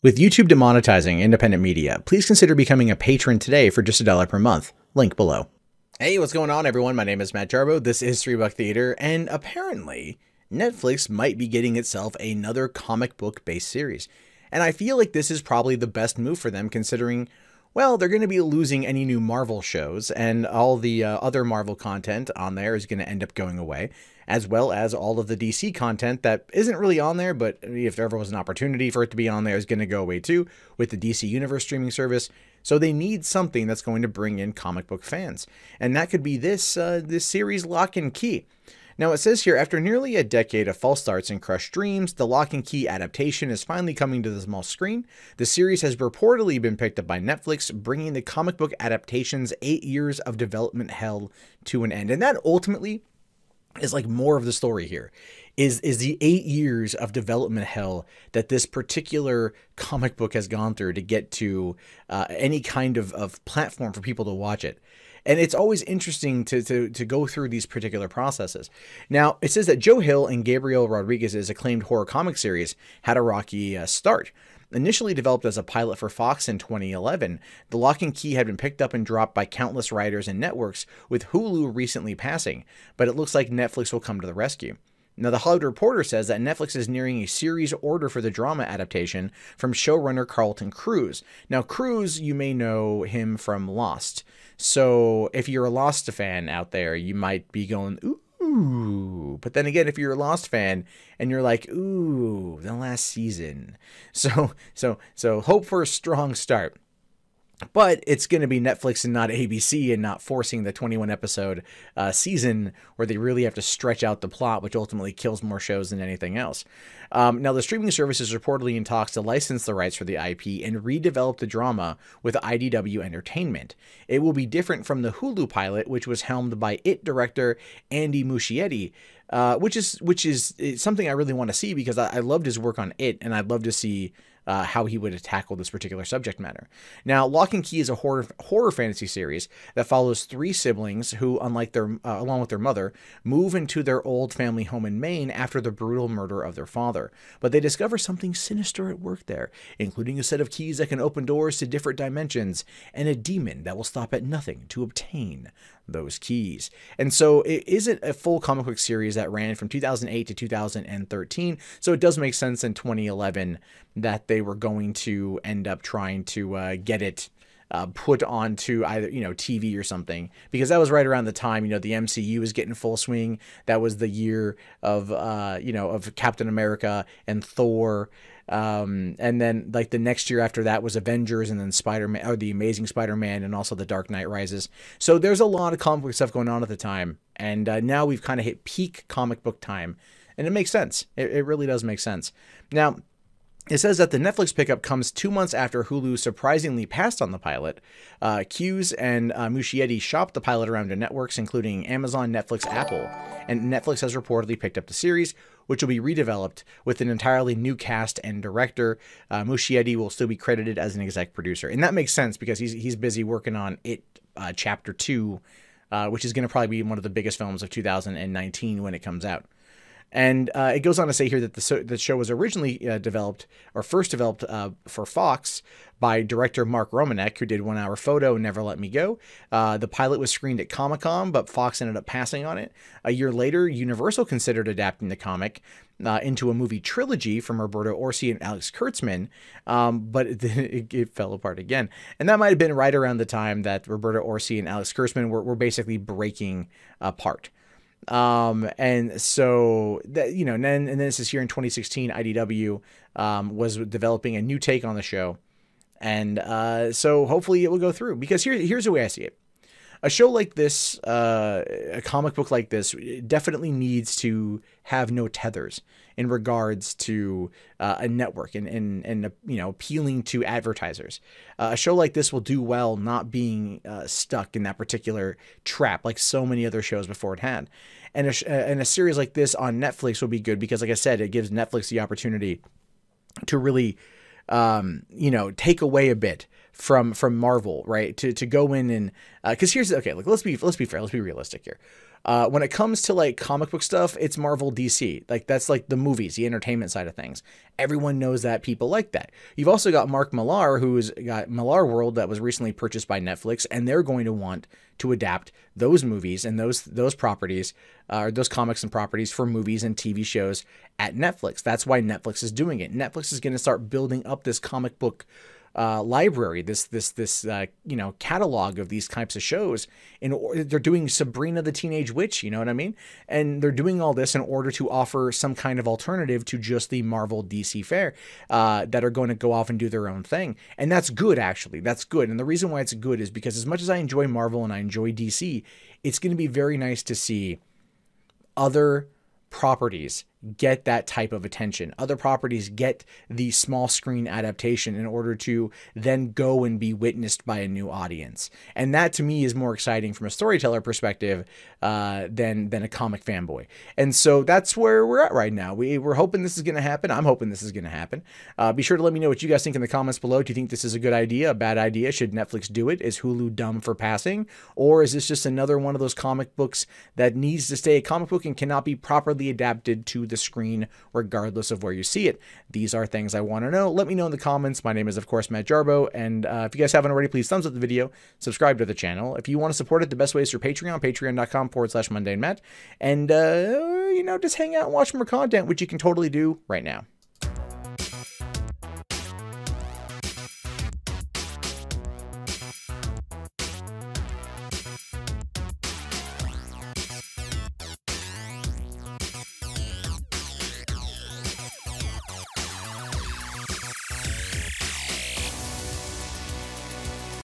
With YouTube demonetizing independent media, please consider becoming a patron today for just $1 per month. Link below. Hey, what's going on, everyone? My name is Matt Jarbo. This is $3 Theater, and apparently Netflix might be getting itself another comic book-based series. And I feel like this is probably the best move for them, considering, well, they're going to be losing any new Marvel shows, and all the other Marvel content on there is going to end up going away, as well as all of the DC content that isn't really on there, but if there ever was an opportunity for it to be on there, is going to go away too, with the DC Universe streaming service. So they need something that's going to bring in comic book fans, and that could be this series, Locke Key. Now, it says here, after nearly a decade of false starts and crushed dreams, the Locke Key adaptation is finally coming to the small screen. The series has reportedly been picked up by Netflix, bringing the comic book adaptation's 8 years of development hell to an end. And that ultimately is like more of the story here, is the 8 years of development hell that this particular comic book has gone through to get to any kind of platform for people to watch it. And it's always interesting to go through these particular processes. Now, it says that Hill and Gabriel Rodriguez's acclaimed horror comic series had a rocky start. Initially developed as a pilot for Fox in 2011, the Locke Key had been picked up and dropped by countless writers and networks, with Hulu recently passing, but it looks like Netflix will come to the rescue. Now, The Hollywood Reporter says that Netflix is nearing a series order for the drama adaptation from showrunner Carlton Cuse. Now, Cuse, you may know him from Lost. So if you're a Lost fan out there, you might be going, ooh. But then again, if you're a Lost fan and you're like, ooh, the last season. So hope for a strong start. But it's going to be Netflix and not ABC, and not forcing the 21 episode season where they really have to stretch out the plot, which ultimately kills more shows than anything else. Now, the streaming service is reportedly in talks to license the rights for the IP and redevelop the drama with IDW Entertainment. It will be different from the Hulu pilot, which was helmed by IT director Andy Muschietti, which is something I really want to see, because I loved his work on IT, and I'd love to see how he would tackle this particular subject matter. Now, Locke Key is a horror fantasy series that follows three siblings who, along with their mother, move into their old family home in Maine after the brutal murder of their father. But they discover something sinister at work there, including a set of keys that can open doors to different dimensions, and a demon that will stop at nothing to obtain those keys. And so it isn't a full comic book series that ran from 2008 to 2013. So it does make sense in 2011 that they were going to end up trying to get it put onto either, TV or something, because that was right around the time, the MCU was getting full swing. That was the year of, of Captain America and Thor. And then like the next year after that was Avengers, and then Spider-Man, or the Amazing Spider-Man, and also The Dark Knight Rises. So there's a lot of comic book stuff going on at the time. And now we've kind of hit peak comic book time, and it makes sense. It really does make sense. Now, it says that the Netflix pickup comes 2 months after Hulu surprisingly passed on the pilot. Cuse and Muschietti shopped the pilot around to networks, including Amazon, Netflix, Apple, and Netflix has reportedly picked up the series, which will be redeveloped with an entirely new cast and director. Muschietti will still be credited as an exec producer, and that makes sense because he's busy working on It Chapter 2, which is going to probably be one of the biggest films of 2019 when it comes out. And it goes on to say here that the show was originally first developed for Fox by director Mark Romanek, who did 1 Hour Photo and Never Let Me Go. The pilot was screened at Comic-Con, but Fox ended up passing on it. A year later, Universal considered adapting the comic into a movie trilogy from Roberto Orci and Alex Kurtzman, but it fell apart again. And that might have been right around the time that Roberto Orci and Alex Kurtzman were basically breaking apart. And so that, and then this is here in 2016, IDW, was developing a new take on the show. And, so hopefully it will go through, because here's the way I see it. A show like this, a comic book like this, definitely needs to have no tethers in regards to a network and appealing to advertisers. A show like this will do well not being stuck in that particular trap like so many other shows before it had. And a series like this on Netflix will be good because, like I said, it gives Netflix the opportunity to really take away a bit from Marvel, right? To go in and, cause here's, okay, look, let's be fair. Let's be realistic here. When it comes to like comic book stuff, it's Marvel, DC. Like that's like the movies, the entertainment side of things. Everyone knows that, people like that. You've also got Mark Millar, who's got Millar World that was recently purchased by Netflix, and they're going to want to adapt those movies and those properties, or those comics and properties for movies and TV shows at Netflix. That's why Netflix is doing it. Netflix is going to start building up this comic book library, this you know, catalog of these types of shows. They're doing Sabrina the Teenage Witch, you know what I mean? And they're doing all this in order to offer some kind of alternative to just the Marvel DC fare, that are going to go off and do their own thing. And that's good, actually. That's good. And the reason why it's good is because as much as I enjoy Marvel and I enjoy DC, it's going to be very nice to see other properties get that type of attention. Other properties get the small screen adaptation in order to then go and be witnessed by a new audience. And that to me is more exciting from a storyteller perspective than a comic fanboy. And so that's where we're at right now. We're hoping this is going to happen. I'm hoping this is going to happen. Be sure to let me know what you guys think in the comments below. Do you think this is a good idea, a bad idea? Should Netflix do it? Is Hulu dumb for passing? Or is this just another one of those comic books that needs to stay a comic book and cannot be properly adapted to the screen regardless of where you see it? These are things I want to know. Let me know in the comments. My name is, of course, Matt Jarbo, and if you guys haven't already, please thumbs up the video, subscribe to the channel. If you want to support it, the best way is through Patreon, patreon.com/mundanemat, and you know, just hang out and watch more content, which you can totally do right now.